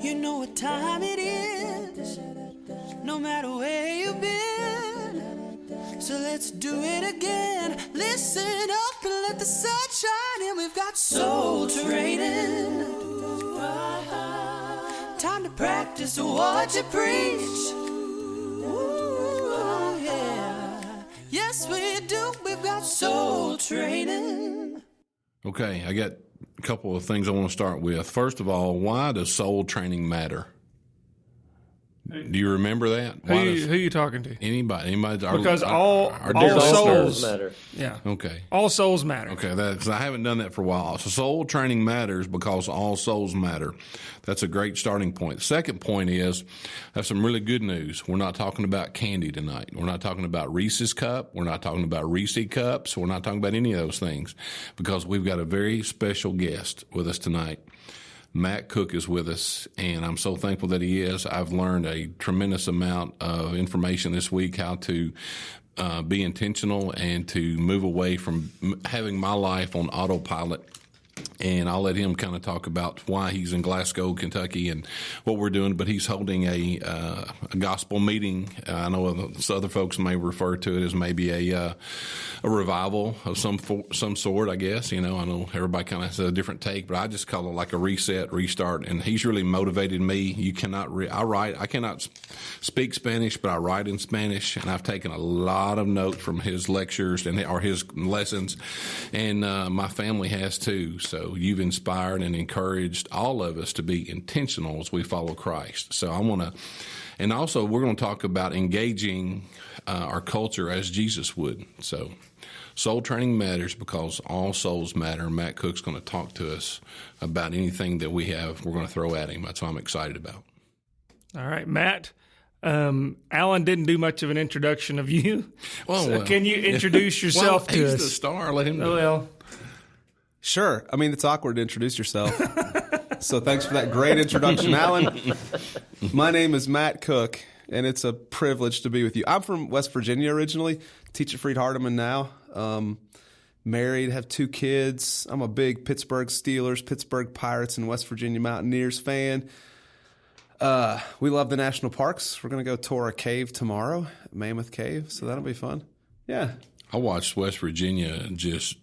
You know what time it is, no matter where you've been. So let's do it again. Listen up and let the sun shine in. We've got soul training. Time to practice what you preach. Ooh, yeah. Yes, we do. We've got soul training. Okay, I got a couple of things I want to start with. First of all, why does soul training matter? Do you remember that? Who are you talking to? Anybody? Because all dear souls matter. Yeah. Okay. All souls matter. Okay, because I haven't done that for a while. So soul training matters because all souls matter. That's a great starting point. The second point is I have some really good news. We're not talking about candy tonight. We're not talking about Reese's Cup. We're not talking about Reese Cups. We're not talking about any of those things because we've got a very special guest with us tonight. Matt Cook is with us, and I'm so thankful that he is. I've learned a tremendous amount of information this week, how to be intentional and to move away from having my life on autopilot. And I'll let him kind of talk about why he's in Glasgow, Kentucky, and what we're doing. But he's holding a gospel meeting. I know other folks may refer to it as maybe a revival of some sort. I guess I know everybody kind of has a different take, but I just call it like a reset, restart. And he's really motivated me. You cannot. I cannot speak Spanish, but I write in Spanish, and I've taken a lot of notes from his lectures or his lessons, and my family has too. So you've inspired and encouraged all of us to be intentional as we follow Christ. So I want to, and also we're going to talk about engaging our culture as Jesus would. So soul training matters because all souls matter. Matt Cook's going to talk to us about anything that we have. We're going to throw at him. That's what I'm excited about. All right, Matt. Alan didn't do much of an introduction of you. Well, can you introduce yourself to us? He's the star. Let him do it. Well, sure. I mean, it's awkward to introduce yourself. So thanks for that great introduction, Alan. My name is Matt Cook, and it's a privilege to be with you. I'm from West Virginia originally, teach at Freed-Hardeman now. Married, have 2 kids. I'm a big Pittsburgh Steelers, Pittsburgh Pirates, and West Virginia Mountaineers fan. We love the national parks. We're going to go tour a cave tomorrow, Mammoth Cave, so that'll be fun. Yeah. I watched West Virginia just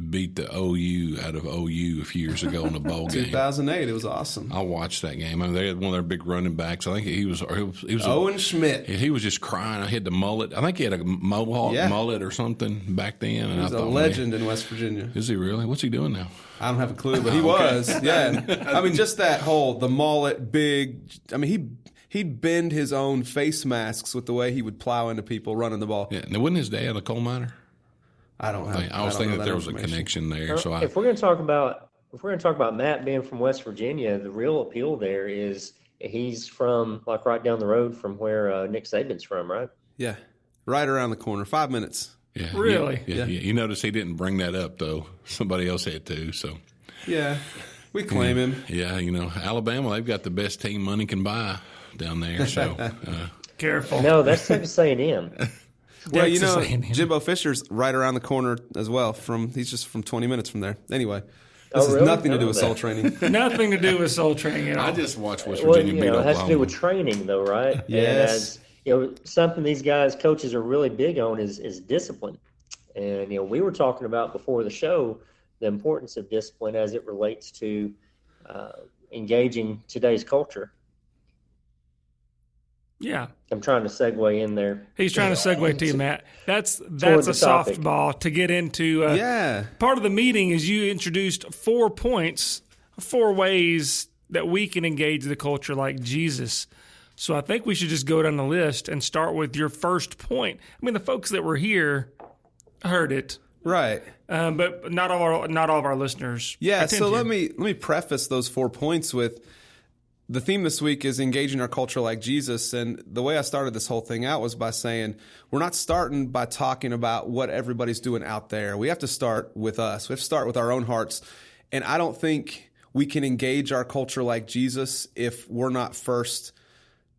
beat the OU out of OU a few years ago in a bowl game. 2008, it was awesome. I watched that game. I mean, they had one of their big running backs. I think he was Owen Schmidt. He was just crying. I had the mullet. I think he had a mohawk mullet or something back then. And he was a legend in West Virginia. Is he really? What's he doing now? I don't have a clue, but he was. Yeah. I mean, just that the mullet, big. I mean, he'd bend his own face masks with the way he would plow into people running the ball. Yeah. And wasn't his dad a coal miner? I was thinking that there was a connection there. So if we're going to talk about Matt being from West Virginia, the real appeal there is he's from like right down the road from where Nick Saban's from, right? Yeah, right around the corner, 5 minutes. Yeah, really? Yeah. You notice he didn't bring that up though. Somebody else had to. So yeah, we claim him. Yeah, Alabama, they've got the best team money can buy down there. So careful. No, that's Texas A&M. Well, Jimbo Fisher's right around the corner as well. He's just from 20 minutes from there. Anyway, this has nothing to do with soul training. Nothing to do with soul training at all. I just watched West Virginia beat Oklahoma. It has to do with training, though, right? Yes. And something these coaches are really big on is discipline. And we were talking about before the show the importance of discipline as it relates to engaging today's culture. Yeah. I'm trying to segue in there. He's trying to segue to you, Matt. That's a softball to get into. Part of the meeting is you introduced 4 points, 4 ways that we can engage the culture like Jesus. So I think we should just go down the list and start with your first point. I mean, the folks that were here heard it. Right. But not all of our listeners. Yeah, so let me preface those 4 points with the theme this week is engaging our culture like Jesus. And the way I started this whole thing out was by saying we're not starting by talking about what everybody's doing out there. We have to start with us. We have to start with our own hearts. And I don't think we can engage our culture like Jesus if we're not first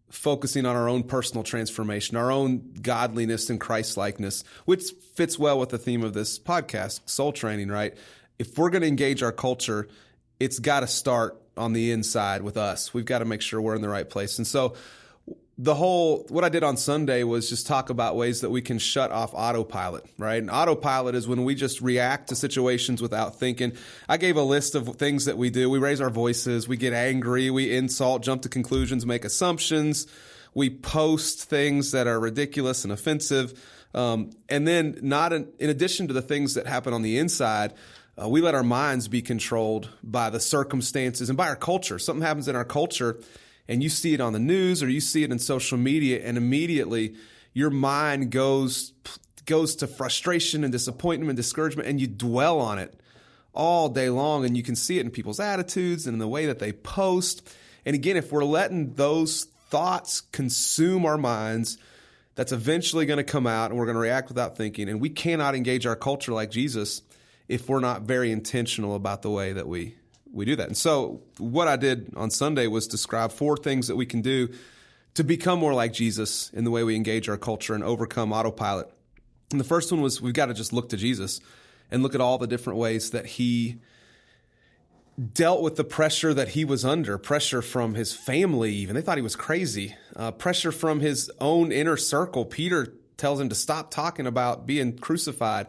focusing on our own personal transformation, our own godliness and Christ-likeness, which fits well with the theme of this podcast, soul training, right? If we're going to engage our culture, it's got to start on the inside with us. We've got to make sure we're in the right place. And so what I did on Sunday was just talk about ways that we can shut off autopilot, right? And autopilot is when we just react to situations without thinking. I gave a list of things that we do. We raise our voices, we get angry, we insult, jump to conclusions, make assumptions. We post things that are ridiculous and offensive. And then in addition to the things that happen on the inside, we let our minds be controlled by the circumstances and by our culture. Something happens in our culture, and you see it on the news or you see it in social media, and immediately your mind goes to frustration and disappointment and discouragement, and you dwell on it all day long, and you can see it in people's attitudes and in the way that they post. And again, if we're letting those thoughts consume our minds, that's eventually going to come out, and we're going to react without thinking. And we cannot engage our culture like Jesus if we're not very intentional about the way that we do that. And so what I did on Sunday was describe 4 things that we can do to become more like Jesus in the way we engage our culture and overcome autopilot. And the first one was we've got to just look to Jesus and look at all the different ways that he dealt with the pressure that he was under, pressure from his family even. They thought he was crazy. Pressure from his own inner circle. Peter tells him to stop talking about being crucified.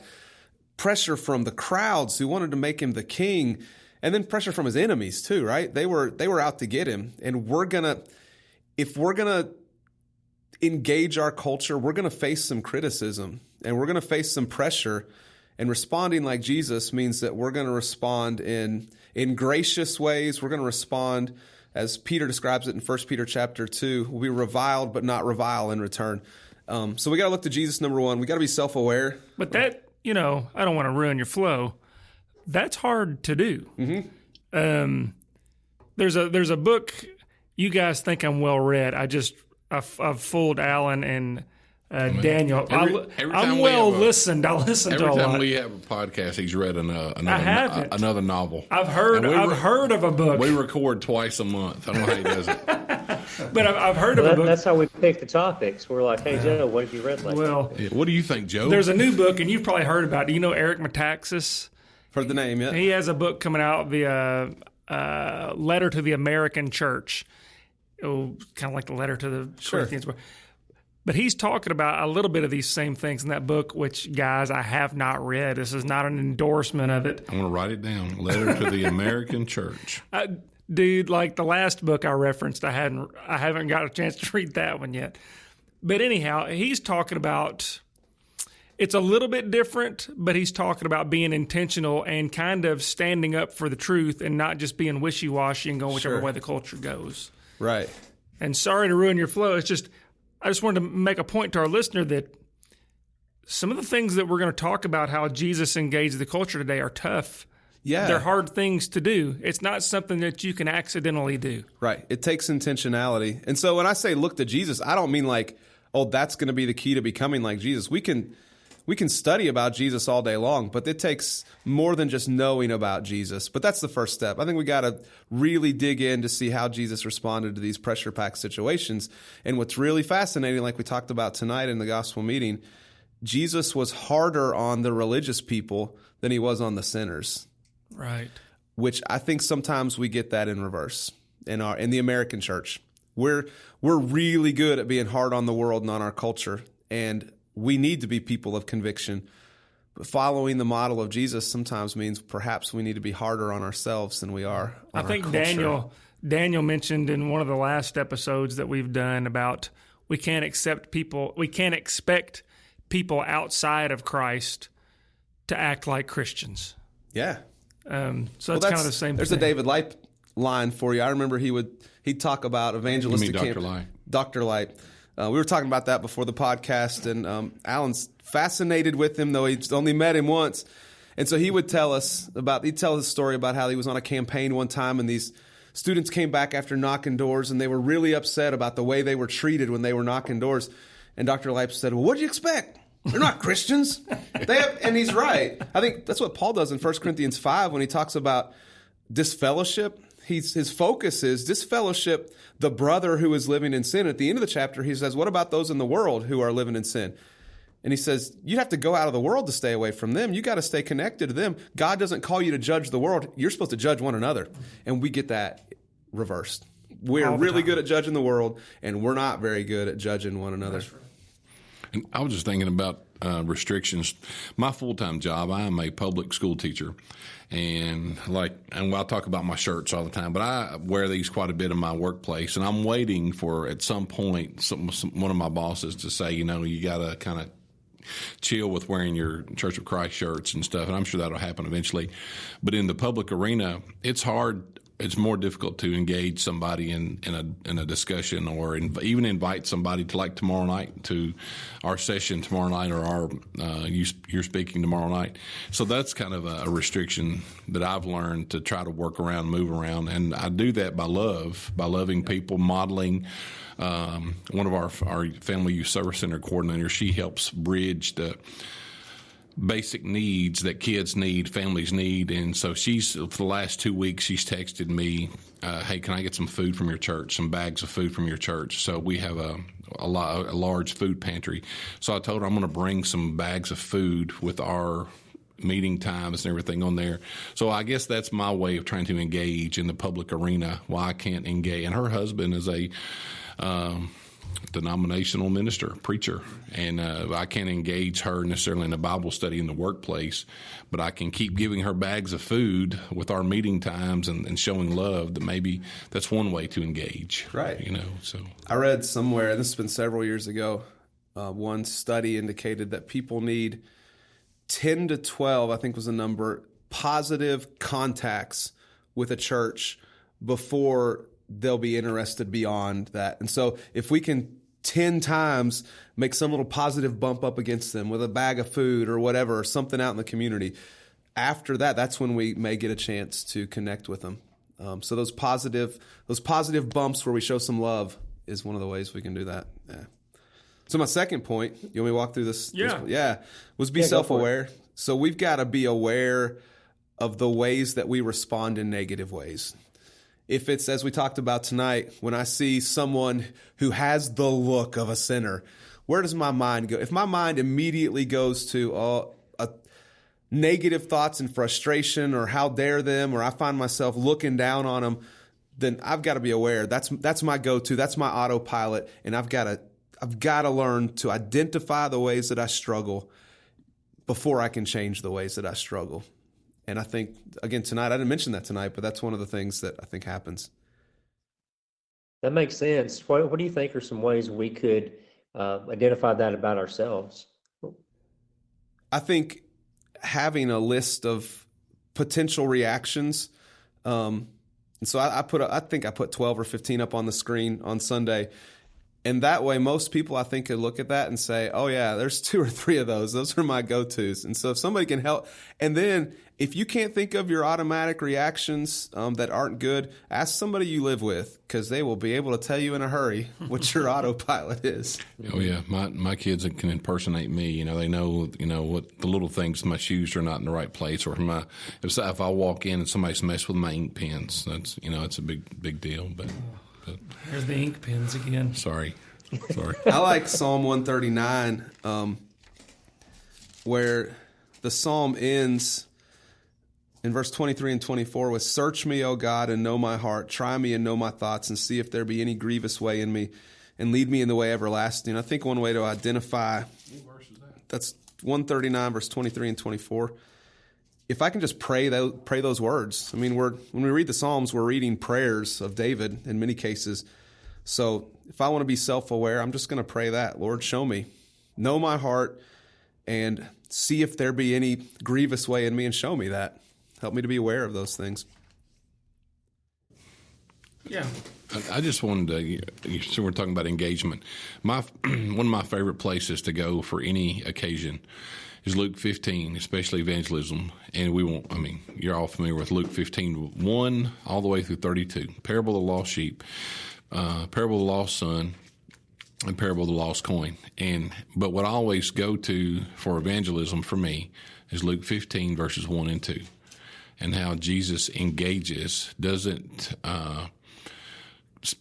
Pressure from the crowds who wanted to make him the king. And then pressure from his enemies too, right? They were out to get him. And if we're gonna engage our culture, we're gonna face some criticism and we're gonna face some pressure. And responding like Jesus means that we're gonna respond in gracious ways. We're gonna respond, as Peter describes it in 1 Peter chapter 2, we'll be reviled but not revile in return. So we gotta look to Jesus, number one. We gotta be self-aware. But that, I don't want to ruin your flow. That's hard to do. Mm-hmm. There's a book. You guys think I'm well read. I've fooled Alan and Daniel. I'm well listened. I listen to a lot. Every time we have a podcast, he's read another novel. I've heard of a book. We record twice a month. I don't know how he does it. But I've heard of a book. That's how we pick the topics. We're like, hey, Joe, what have you read lately? Well, what do you think, Joe? There's a new book, and you've probably heard about it. Do you know Eric Metaxas? Heard the name, yeah. He has a book coming out, the Letter to the American Church. Kind of like the letter to the Corinthians. But he's talking about a little bit of these same things in that book, which, guys, I have not read. This is not an endorsement of it. I'm going to write it down. Letter to the American Church. Dude, like the last book I referenced, I haven't got a chance to read that one yet. But anyhow, he's talking about, it's a little bit different, but he's talking about being intentional and kind of standing up for the truth and not just being wishy-washy and going whichever way the culture goes. Right. And sorry to ruin your flow. It's just, I just wanted to make a point to our listener that some of the things that we're going to talk about, how Jesus engaged the culture today, are tough. Yeah. They're hard things to do. It's not something that you can accidentally do. Right. It takes intentionality. And so when I say look to Jesus, I don't mean like, oh, that's going to be the key to becoming like Jesus. We can study about Jesus all day long, but it takes more than just knowing about Jesus. But that's the first step. I think we got to really dig in to see how Jesus responded to these pressure-packed situations. And what's really fascinating, like we talked about tonight in the gospel meeting, Jesus was harder on the religious people than he was on the sinners. Right. Which I think sometimes we get that in reverse in the American church. We're really good at being hard on the world and on our culture, and we need to be people of conviction. But following the model of Jesus sometimes means perhaps we need to be harder on ourselves than we are on I think our culture. Daniel mentioned in one of the last episodes that we've done about we can't expect people outside of Christ to act like Christians. Yeah. So it's kind of the same There's thing. a David Light line for you. I remember he'd talk about evangelistic Dr. Light. Dr. Light. We were talking about that before the podcast, and Alan's fascinated with him, though he's only met him once. And so he'd tell his story about how he was on a campaign one time, and these students came back after knocking doors, and they were really upset about the way they were treated when they were knocking doors. And Dr. Light said, well, what do you expect? They're not Christians. And he's right. I think that's what Paul does in 1 Corinthians 5 when he talks about disfellowship. His focus is disfellowship the brother who is living in sin. At the end of the chapter, he says, what about those in the world who are living in sin? And he says, you have to go out of the world to stay away from them. You got to stay connected to them. God doesn't call you to judge the world. You're supposed to judge one another. And we get that reversed. We're really good at judging the world, and we're not very good at judging one another. That's right. And I was just thinking about restrictions. My full-time job, I am a public school teacher. And I'll talk about my shirts all the time, but I wear these quite a bit in my workplace. And I'm waiting for, at some point, one of my bosses to say, you got to kind of chill with wearing your Church of Christ shirts and stuff. And I'm sure that'll happen eventually. But in the public arena, it's hard. It's more difficult to engage somebody in a discussion, or even invite somebody to, like, tomorrow night, to our session tomorrow night, or you're speaking tomorrow night. So that's kind of a restriction that I've learned to try to work around, move around, and I do that by loving people, modeling. One of our Family Youth Service Center coordinators, she helps bridge the basic needs that kids need, families need. And so for the last 2 weeks, she's texted me, hey, can I get some food from your church, some bags of food from your church? So we have a large food pantry. So I told her I'm going to bring some bags of food with our meeting times and everything on there. So I guess that's my way of trying to engage in the public arena. Why I can't engage. And her husband is a denominational minister, preacher, and I can't engage her necessarily in a Bible study in the workplace, but I can keep giving her bags of food with our meeting times and showing love. That maybe that's one way to engage, right? So I read somewhere, and this has been several years ago, one study indicated that people need 10 to 12, I think was the number, positive contacts with a church before they'll be interested beyond that. And so if we can 10 times make some little positive bump up against them with a bag of food or whatever, or something out in the community, after that, that's when we may get a chance to connect with them. So those positive bumps where we show some love is one of the ways we can do that. Yeah. So my second point, you want me to walk through this? Yeah. Was be self-aware. So we've got to be aware of the ways that we respond in negative ways. If it's, as we talked about tonight, when I see someone who has the look of a sinner, where does my mind go? If my mind immediately goes to negative thoughts and frustration, or how dare them, or I find myself looking down on them, then I've got to be aware. That's my go-to. That's my autopilot, and I've got to learn to identify the ways that I struggle before I can change the ways that I struggle. And I think, again, tonight, I didn't mention that tonight, but that's one of the things that I think happens. That makes sense. What do you think are some ways we could identify that about ourselves? I think having a list of potential reactions. And so I think I put 12 or 15 up on the screen on Sunday. And that way, most people, I think, could look at that and say, oh, yeah, there's 2 or 3 of those. Those are my go-tos. And so if somebody can help, and then if you can't think of your automatic reactions that aren't good, ask somebody you live with, because they will be able to tell you in a hurry what your autopilot is. Oh, yeah. My kids can impersonate me. They know, what the little things, my shoes are not in the right place, or if I walk in and somebody's messed with my ink pens, that's, it's a big deal. But there's the ink pens again. Sorry. I like Psalm 139, where the psalm ends in verse 23 and 24 with, "Search me, O God, and know my heart. Try me and know my thoughts, and see if there be any grievous way in me, and lead me in the way everlasting." I think one way to identify, that's 139, verse 23 and 24. If I can just pray those words. I mean, when we read the Psalms, we're reading prayers of David in many cases. So if I want to be self-aware, I'm just going to pray that. Lord, show me. Know my heart, and see if there be any grievous way in me, and show me that. Help me to be aware of those things. Yeah. I just wanted to, so we're talking about engagement. One of my favorite places to go for any occasion is Luke 15, especially evangelism. And you're all familiar with Luke 15, 1 all the way through 32. Parable of the lost sheep, parable of the lost son, and parable of the lost coin. But what I always go to for evangelism for me is Luke 15, verses 1 and 2. And how Jesus engages, doesn't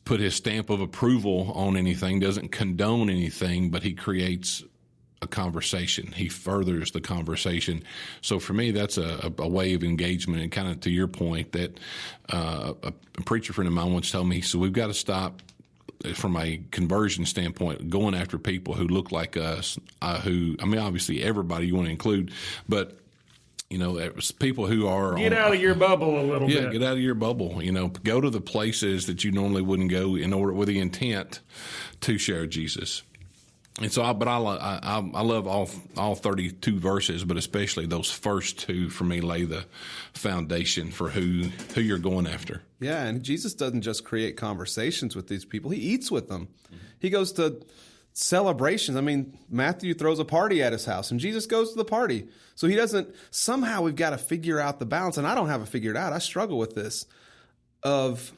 put his stamp of approval on anything, doesn't condone anything, but he creates a conversation. He furthers the conversation. So for me, that's a way of engagement. And kind of to your point, that a preacher friend of mine once told me, he said, we've got to stop, from a conversion standpoint, going after people who look like us, obviously everybody you want to include, but it's people who are get out of your bubble a little bit. Yeah, get out of your bubble. Go to the places that you normally wouldn't go with the intent to share Jesus. And so, I love all 32 verses, but especially those first two for me lay the foundation for who you're going after. Yeah, and Jesus doesn't just create conversations with these people; He eats with them. He goes to celebrations. I mean, Matthew throws a party at his house, and Jesus goes to the party. So he doesn't. Somehow we've got to figure out the balance, and I don't have it figured out. I struggle with this of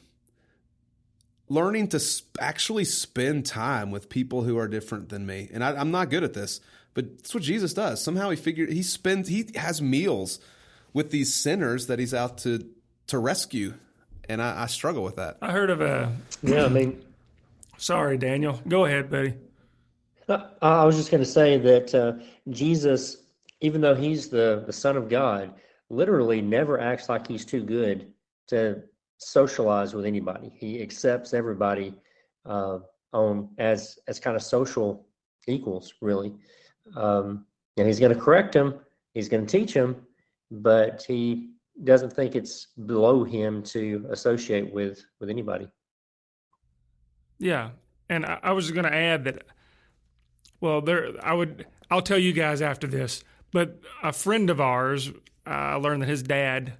learning to actually spend time with people who are different than me. And I'm not good at this, but that's what Jesus does. Somehow he has meals with these sinners that he's out to rescue. And I struggle with that. I heard of sorry, Daniel. Go ahead, buddy. I was just going to say that Jesus, even though he's the Son of God, literally never acts like he's too good to socialize with anybody. He accepts everybody as kind of social equals, really. And he's going to correct them. He's going to teach them, but he doesn't think it's below him to associate with anybody. Yeah, and I was going to add that. Well, I'll tell you guys after this. But a friend of ours, I learned that his dad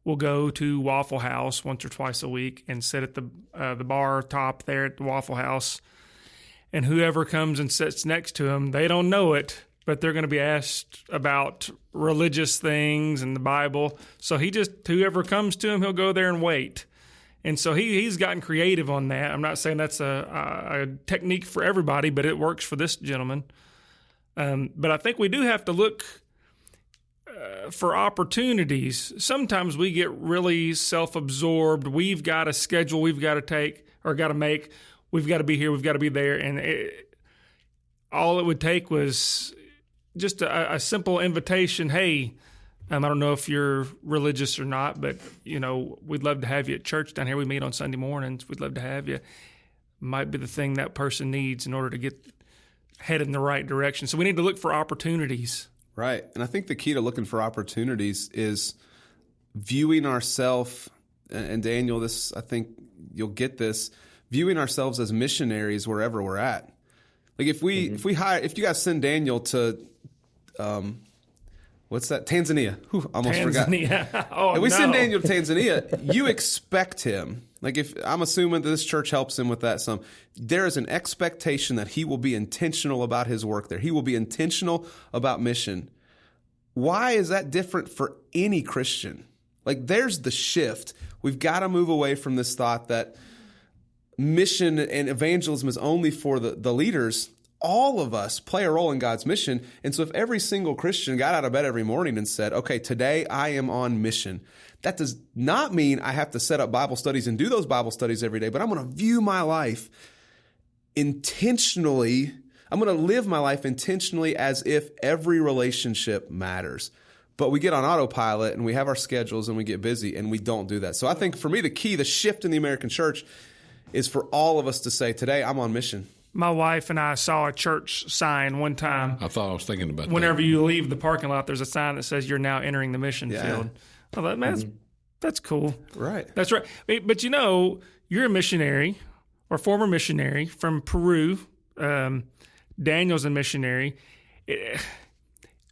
will go to Waffle House once or twice a week and sit at the bar top there at the Waffle House. And whoever comes and sits next to him, they don't know it, but they're going to be asked about religious things and the Bible. So whoever comes to him, he'll go there and wait. And so he's gotten creative on that. I'm not saying that's a technique for everybody, but it works for this gentleman. But I think we do have to look for opportunities. Sometimes we get really self-absorbed. We've got a schedule we've got to take or got to make. We've got to be here. We've got to be there. And all it would take was just a simple invitation. Hey, I don't know if you're religious or not, but, we'd love to have you at church down here. We meet on Sunday mornings. We'd love to have you. Might be the thing that person needs in order to get headed in the right direction. So we need to look for opportunities. Right. And I think the key to looking for opportunities is viewing ourselves, and Daniel, I think you'll get this, viewing ourselves as missionaries wherever we're at. Like if you guys send Daniel to, what's that? Tanzania. Almost forgot. Oh, if we send Daniel to Tanzania, you expect him. Like if I'm assuming that this church helps him with that some, there is an expectation that he will be intentional about his work there. He will be intentional about mission. Why is that different for any Christian? Like there's the shift. We've got to move away from this thought that mission and evangelism is only for the leaders. All of us play a role in God's mission. And so if every single Christian got out of bed every morning and said, okay, today I am on mission, that does not mean I have to set up Bible studies and do those Bible studies every day, but I'm going to view my life intentionally. I'm going to live my life intentionally as if every relationship matters. But we get on autopilot and we have our schedules and we get busy and we don't do that. So I think for me, the key, the shift in the American church is for all of us to say, today I'm on mission. My wife and I saw a church sign one time. I thought I was thinking about whenever you leave the parking lot, there's a sign that says you're now entering the mission field. I thought, man, that's cool. Right. That's right. But you're a missionary or former missionary from Peru. Daniel's a missionary.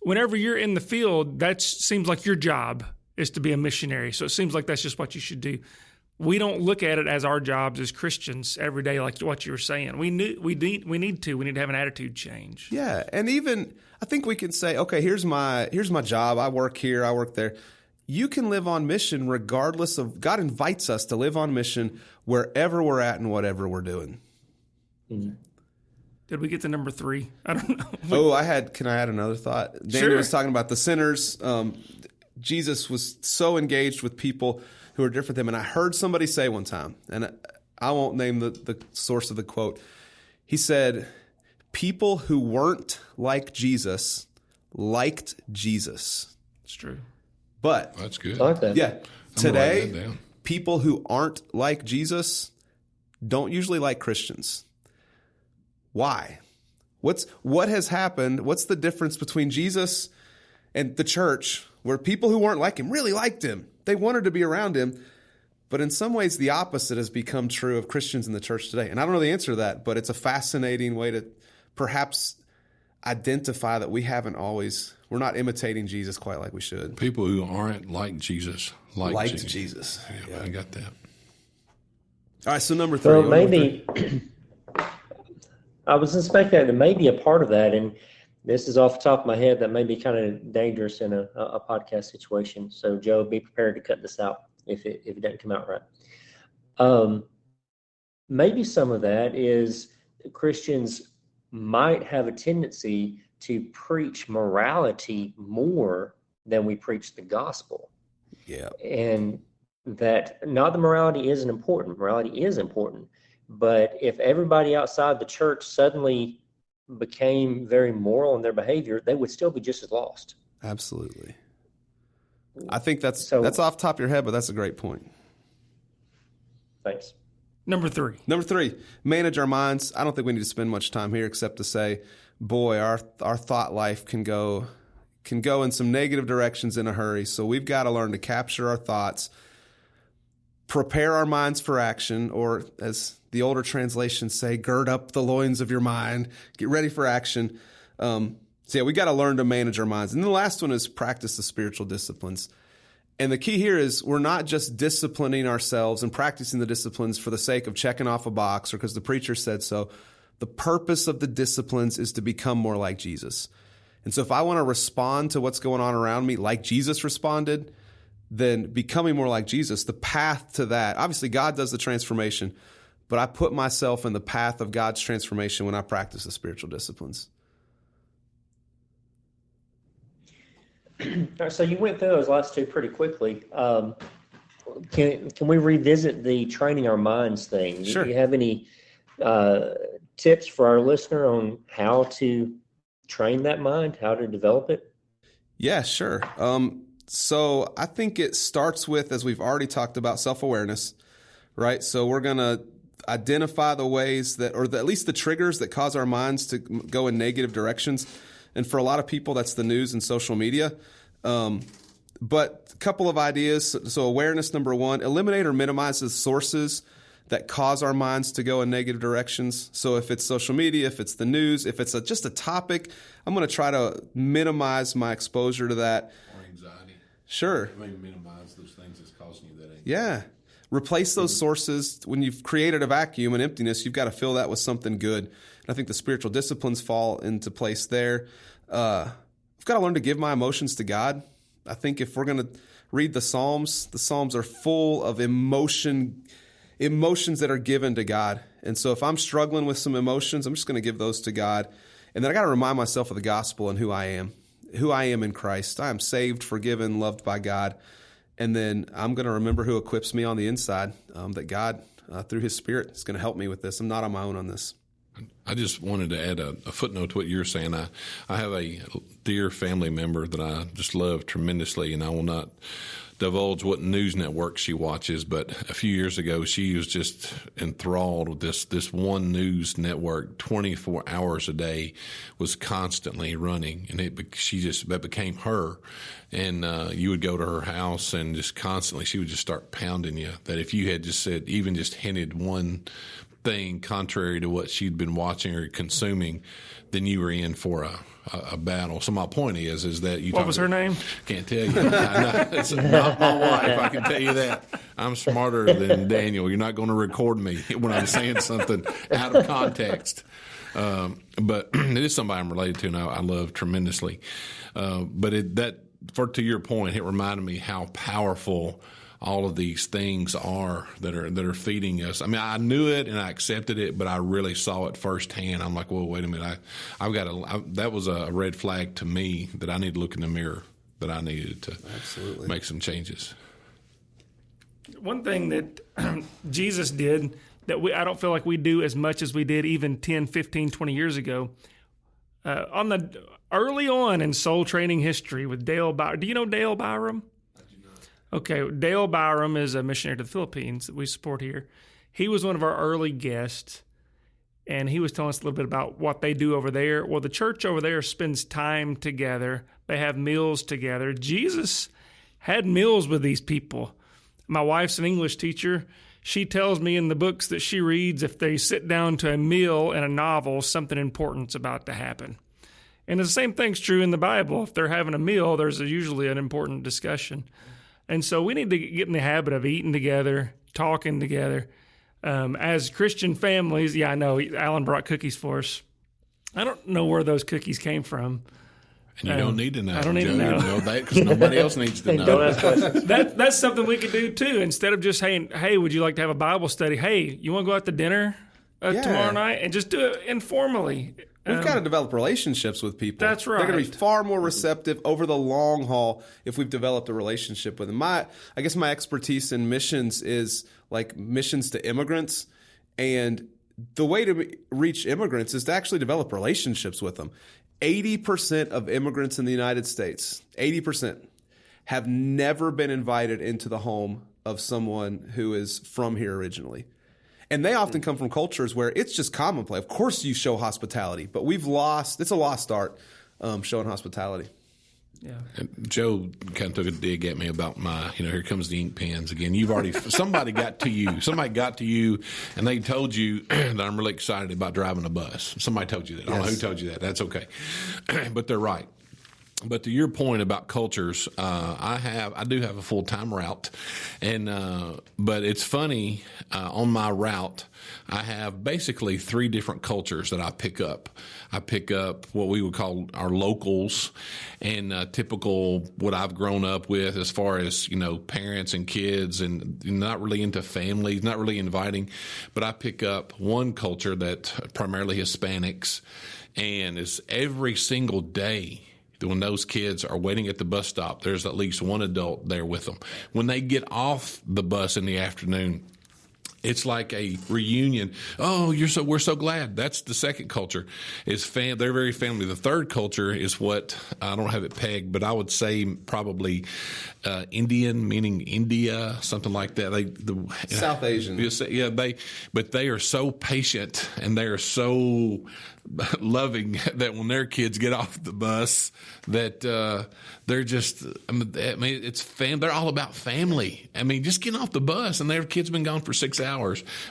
Whenever you're in the field, that seems like your job is to be a missionary. So it seems like that's just what you should do. We don't look at it as our jobs as Christians every day, like what you were saying. We need to have an attitude change. Yeah, and even I think we can say, okay, here's my job. I work here. I work there. You can live on mission regardless of. God invites us to live on mission wherever we're at and whatever we're doing. Mm-hmm. Did we get to number 3? I don't know. Can I add another thought? Daniel Sure. was talking about the sinners. Jesus was so engaged with people who are different than him. And I heard somebody say one time, and I won't name the source of the quote. He said, people who weren't like Jesus liked Jesus. It's true. But That's good. I like that. yeah, I'm gonna write today, that down. people who aren't like Jesus don't usually like Christians. Why? What has happened? What's the difference between Jesus and the church, where people who weren't like him really liked him? They wanted to be around him. But in some ways, the opposite has become true of Christians in the church today. And I don't know the answer to that, but it's a fascinating way to perhaps identify that we're not imitating Jesus quite like we should. People who aren't like Jesus Liked Jesus. Yeah, I got that. All right, so number 3. Well, maybe I was suspecting that maybe a part of that, and this is off the top of my head, that may be kind of dangerous in a podcast situation. So, Joe, be prepared to cut this out if it doesn't come out right. Maybe some of that is Christians might have a tendency to preach morality more than we preach the gospel. Yeah. And that not that morality isn't important. Morality is important. But if everybody outside the church suddenly became very moral in their behavior, they would still be just as lost. Absolutely. I think that's off the top of your head, but that's a great point. Thanks. Number 3, manage our minds. I don't think we need to spend much time here except to say, boy, our thought life can go in some negative directions in a hurry. So we've got to learn to capture our thoughts, prepare our minds for action, or as the older translations say, gird up the loins of your mind, get ready for action. So yeah, we got to learn to manage our minds. And then the last one is practice the spiritual disciplines. And the key here is we're not just disciplining ourselves and practicing the disciplines for the sake of checking off a box or because the preacher said so. The purpose of the disciplines is to become more like Jesus. And so if I want to respond to what's going on around me like Jesus responded, then becoming more like Jesus, the path to that, obviously God does the transformation, but I put myself in the path of God's transformation when I practice the spiritual disciplines. All right, so you went through those last two pretty quickly. Can we revisit the training our minds thing? Sure. Do you have any tips for our listener on how to train that mind, how to develop it? Yeah, sure. So I think it starts with, as we've already talked about, self-awareness, right? So we're going to identify the ways that, or at least the triggers that cause our minds to go in negative directions. And for a lot of people, that's the news and social media. But a couple of ideas. So awareness, number one, eliminate or minimize the sources that cause our minds to go in negative directions. So if it's social media, if it's the news, if it's just a topic, I'm going to try to minimize my exposure to that. Or anxiety. Sure. I mean, minimize those things that's causing you that anxiety. Yeah. Replace those sources. When you've created a vacuum and emptiness, you've got to fill that with something good. And I think the spiritual disciplines fall into place there. I've got to learn to give my emotions to God. I think if we're going to read the Psalms are full of emotions that are given to God. And so if I'm struggling with some emotions, I'm just going to give those to God. And then I got to remind myself of the gospel and who I am in Christ. I am saved, forgiven, loved by God. And then I'm going to remember who equips me on the inside, that God, through his Spirit, is going to help me with this. I'm not on my own on this. I just wanted to add a footnote to what you're saying. I have a dear family member that I just love tremendously, and I will not divulge what news network she watches, but a few years ago she was just enthralled with this one news network 24 hours a day, was constantly running, and that became her. And you would go to her house and just constantly she would just start pounding you, that if you had just said, even just hinted one thing contrary to what she'd been watching or consuming, then you were in for a battle. So my point is that you. What was her name? Can't tell you. It's not my wife. I can tell you that. I'm smarter than Daniel. You're not going to record me when I'm saying something out of context. But it is somebody I'm related to, and I love tremendously. But to your point, it reminded me how powerful all of these things are that are feeding us. I mean, I knew it and I accepted it, but I really saw it firsthand. I'm like, well, wait a minute. That was a red flag to me that I need to look in the mirror, that I needed to make some changes. One thing that Jesus did that I don't feel like we do as much as we did even 10, 15, 20 years ago. Early on in soul training history with Dale Byram. Do you know Dale Byram? I do not. Okay, Dale Byram is a missionary to the Philippines that we support here. He was one of our early guests, and he was telling us a little bit about what they do over there. Well, the church over there spends time together. They have meals together. Jesus had meals with these people. My wife's an English teacher. She tells me in the books that she reads, if they sit down to a meal and a novel, something important's about to happen. And the same thing's true in the Bible. If they're having a meal, there's usually an important discussion. And so we need to get in the habit of eating together, talking together. As Christian families, I know Alan brought cookies for us. I don't know where those cookies came from. And you don't need to know. I don't need to know. You know that because nobody else needs to know. Don't ask questions. That's something we could do too. Instead of just saying, hey, would you like to have a Bible study? Hey, you want to go out to dinner tomorrow night? And just do it informally. We've got to develop relationships with people. That's right. They're going to be far more receptive over the long haul if we've developed a relationship with them. I guess my expertise in missions is like missions to immigrants. And the way to reach immigrants is to actually develop relationships with them. 80% of immigrants in the United States, 80%, have never been invited into the home of someone who is from here originally. And they often come from cultures where it's just commonplace. Of course you show hospitality, but it's a lost art, showing hospitality. Yeah. And Joe kind of took a dig at me about here comes the ink pens again. Somebody got to you and they told you that I'm really excited about driving a bus. Somebody told you that. I don't know who told you that. That's okay. But they're right. But to your point about cultures, I do have a full-time route, but it's funny, on my route, I have basically 3 different cultures that I pick up. I pick up what we would call our locals and typical what I've grown up with as far as, parents and kids and not really into families, not really inviting, but I pick up one culture that primarily Hispanics, and is every single day when those kids are waiting at the bus stop, there's at least one adult there with them. When they get off the bus in the afternoon, it's like a reunion. Oh, we're so glad. That's the second culture. They're very family. The third culture is what I don't have it pegged, but I would say probably Indian, meaning India, something like that. South Asian. Yeah, but they are so patient and they are so loving that when their kids get off the bus, that they're just. It's they're all about family. Just getting off the bus and their kid's been gone for 6 hours.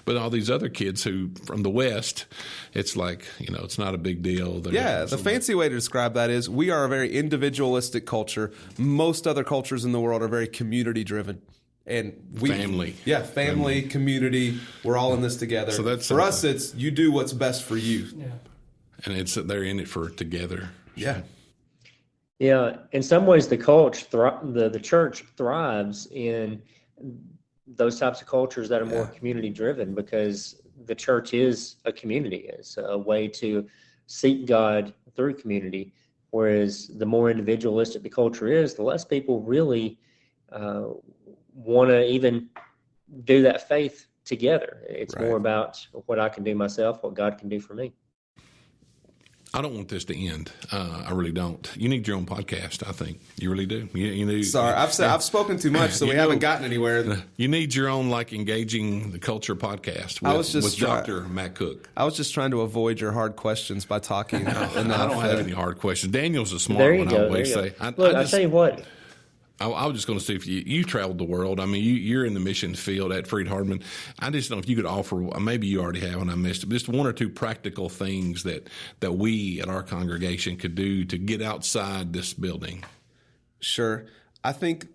But all these other kids who from the West, it's like it's not a big deal. The fancy way to describe that is we are a very individualistic culture. Most other cultures in the world are very community driven. And family, community. We're all in this together. So that's for us. It's you do what's best for you. Yeah. And they're in it for together. Yeah. Yeah. In some ways, the church thrives in those types of cultures that are more community driven, because the church is a community. It's a way to seek God through community. Whereas the more individualistic the culture is, the less people really want to even do that faith together. It's more about what I can do myself, what God can do for me. I don't want this to end. I really don't. You need your own podcast, I think. You really do. You need. Sorry, I've spoken too much, so we haven't gotten anywhere. You need your own engaging the culture podcast with Dr. Matt Cook. I was just trying to avoid your hard questions by talking. I don't have any hard questions. Daniel's a smart there you one. Go, I always say. Look, I'll tell you what. I was just going to see if you traveled the world. You're in the mission field at Freed-Hardeman. I just don't know if you could offer, maybe you already have and I missed it, but just 1 or 2 practical things that we at our congregation could do to get outside this building. Sure. I think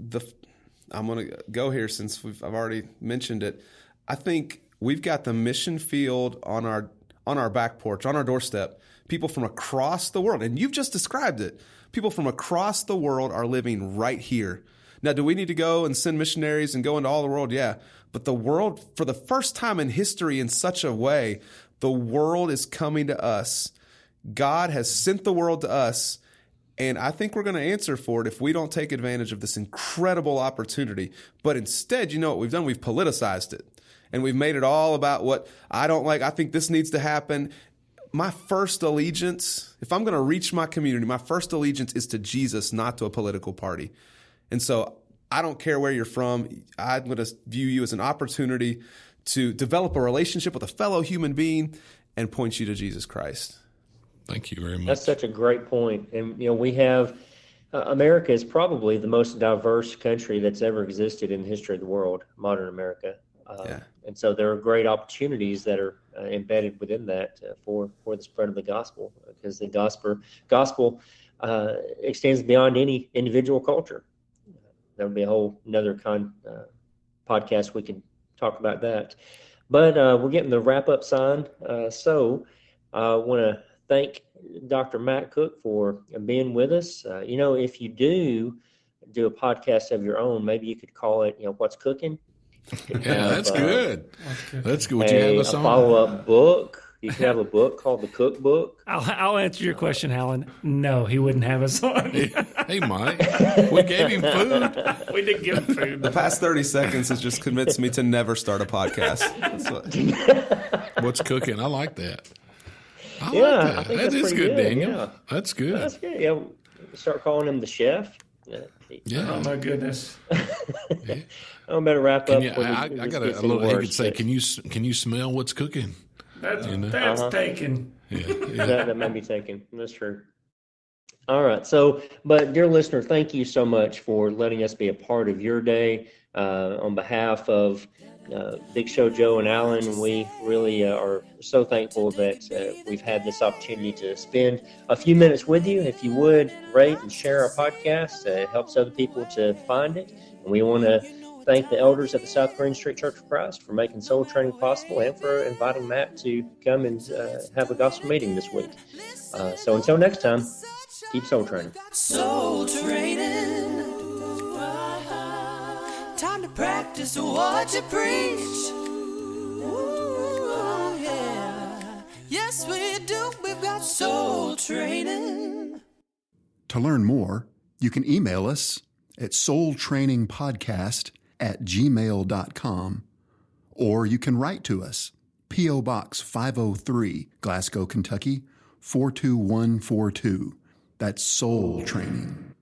I'm going to go here since I've already mentioned it. I think we've got the mission field on our back porch, on our doorstep, people from across the world, and you've just described it. People from across the world are living right here. Now, do we need to go and send missionaries and go into all the world? Yeah. But the world, for the first time in history in such a way, the world is coming to us. God has sent the world to us, and I think we're going to answer for it if we don't take advantage of this incredible opportunity. But instead, what we've done? We've politicized it. and we've made it all about what I don't like. I think this needs to happen. My first allegiance, if I'm going to reach my community, my first allegiance is to Jesus, not to a political party. And so I don't care where you're from. I'm going to view you as an opportunity to develop a relationship with a fellow human being and point you to Jesus Christ. Thank you very much. That's such a great point. And, we have America is probably the most diverse country that's ever existed in the history of the world, modern America. And so there are great opportunities that are embedded within that for the spread of the gospel, because the gospel extends beyond any individual culture. There would be a whole another podcast we can talk about that. But we're getting the wrap-up sign. So I want to thank Dr. Matt Cook for being with us. If you do a podcast of your own, maybe you could call it, What's Cooking? Yeah, that's good. That's good. Would you have us on? A follow-up book. You could have a book called The Cookbook. I'll answer your question, Alan. No, he wouldn't have us on. Hey, Mike, we gave him food. We did give him food. The past 30 seconds has just convinced me to never start a podcast. What's Cooking? I like that. I Yeah, like that. I think That that's is pretty good, good, Daniel. yeah. That's good. That's good. Yeah, start calling him the chef. Yeah. Oh, my goodness. I better wrap up. I got a little. He could say, "Can you smell what's cooking?" That's Uh-huh. taken. Yeah. That may be taken. That's true. All right. So, but dear listener, thank you so much for letting us be a part of your day. On behalf of Big Show Joe and Alan, we really are so thankful that we've had this opportunity to spend a few minutes with you. If you would rate and share our podcast, it helps other people to find it. And we want to thank the elders at the South Green Street Church of Christ for making soul training possible, and for inviting Matt to come and have a gospel meeting this week. So until next time, keep soul training. Soul training. Time to practice what you preach. Ooh, yeah. Yes, we do. We've got soul training. To learn more, you can email us at soultrainingpodcast@gmail.com, or you can write to us, P.O. Box 503, Glasgow, Kentucky, 42142. That's Soul Training.